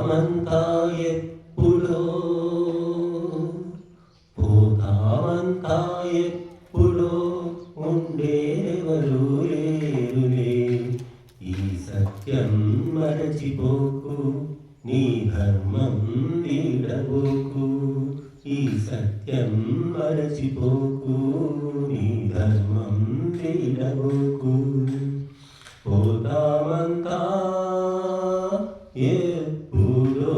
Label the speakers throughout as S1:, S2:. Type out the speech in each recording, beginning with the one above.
S1: పోతామంతా ఎప్పుడో పోతామంతా ఎప్పుడో ఉండేవరు లేరులే. ఈ సత్యం మరచిపోకు, నీ ధర్మం వీడబోకు. ఈ సత్యం మరచిపోకు, నీ ధర్మం వీడబోకు. పోతామంతా ఎప్పుడో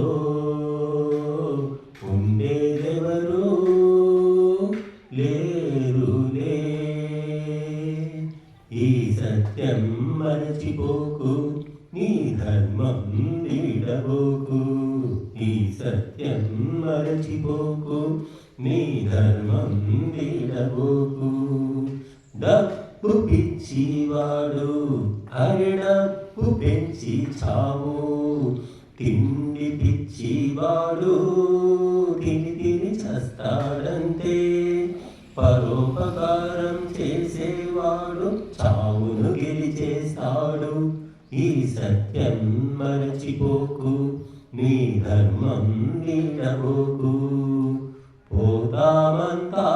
S1: ఉండేదెవరు లేరులే. ఈ సత్యం మరచిపోకు, నీ ధర్మం వీడబోకు. ఈ సత్యం మరచిపోకు, నీ ధర్మం వీడబోకు. డబ్బు పిచ్చివాడు అరడబ్బు పెంచి చావు. తిండి పిచ్చివాడు తిని తిని చస్తాడంతే. పరోపకారం చేసేవాడు చావును గెలిచేస్తాడు. ఈ సత్యం మరచిపోకు, నీ ధర్మం వీడబోకు. పోతామంతా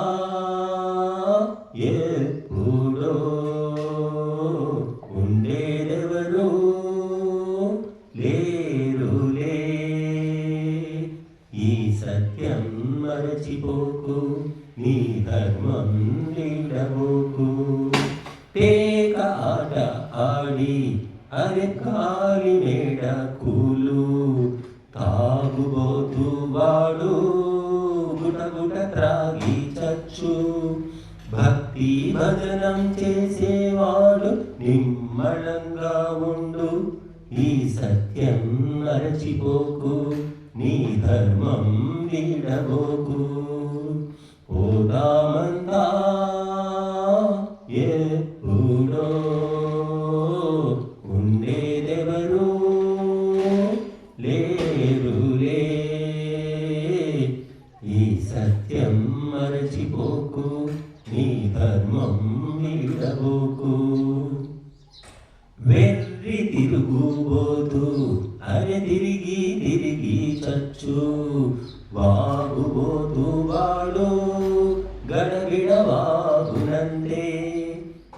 S1: ఎప్పుడో ఉండేదెవరు లేరులే. ఈ సత్యం మరచిపోకు, నీ ధర్మం వీడబోకు. పేక ఆట ఆడి అరెకాలి మేడ కూలు. తాగుబోతు వాడు గుటగుట త్రాగి చచ్చు. భక్తి భజనం చేసేవాడు నిమ్మళంగా ఉండు. ఈ సత్యం మరచిపోకు, నీ ధర్మం వీడబోకు. పోతామంతా ఎప్పుడో ఉండేదెవరు లేరులే. ఈ సత్యం మరచిపోకు, నీ ధర్మం వీడబోకు. వెర్రి తిరుగుబోతు అరె తిరిగి తిరిగి చచ్చు. వాగుబోతు వాడు గడబిడ వాగునందే.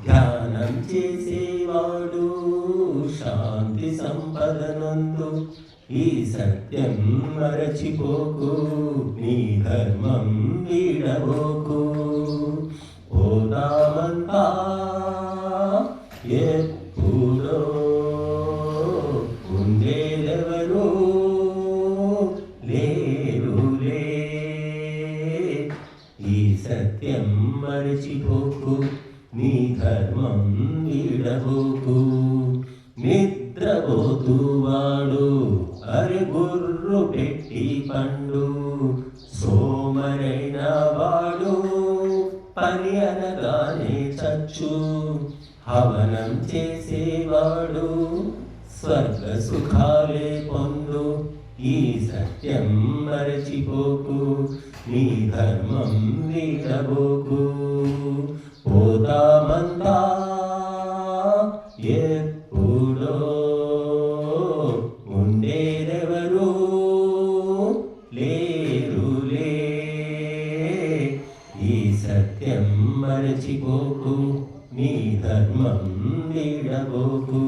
S1: ధ్యానం చేసేవాడు శాంతి సంపదనందు. ఈ సత్యం మరచిపోకు, నీ ధర్మం వీడబోకు. పోతామంతా ఎప్పుడో ఉండేదెవరు లేరులే. ఈ సత్యం మరచిపోకు, నీ ధర్మం వీడబోకు. నిద్రపోతు వాడు అరె గుర్రు పెట్టి పండు. సోమరైన వాడు పని అనగానే చచ్చు. హవనం చేసేవాడు స్వర్గ సుఖాలే పొందు. ఈ సత్యం మరచిపోకు, నీ ధర్మం వీడబోకు. పోతామంతా ఎప్పుడో ఉండేదెవరు లేరులే. ఈ సత్యం మరచిపోకు, నీ ధర్మం వీడబోకు.